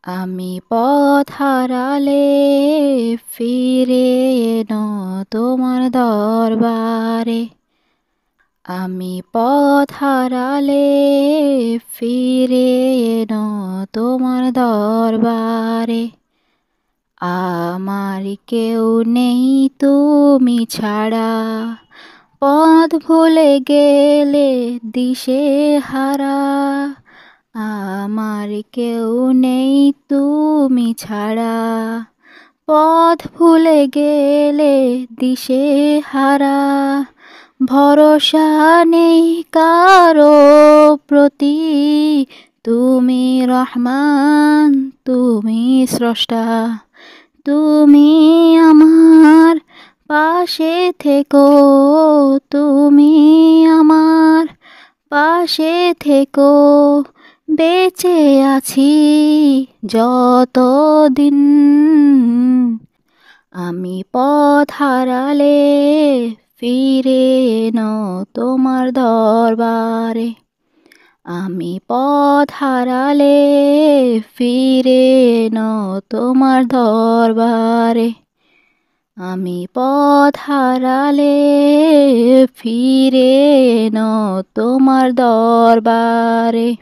আমি পথ হারালে ফিরে এনো তোমার দরবারে। আমি পথ হারালে ফিরে এনো তোমার দরবারে। আমার কেউ নেই তুমি ছাড়া, পথ ভুলে গেলে দিশে হারা। আমার কেউ নেই তুমি ছাড়া, পথ ভুলে গেলে দিশে হারা। ভরসা নেই কারো প্রতি, তুমি রহমান, তুমি স্রষ্টা। তুমি আমার পাশে থেকো, তুমি আমার পাশে থেকো। বেঁচে আছি যতদিন, আমি পথ হারালে ফিরে এনো তোমার দরবারে। আমি পথ হারালে ফিরে এনো তোমার দরবারে। আমি পথ হারালে ফিরে এনো তোমার দরবারে।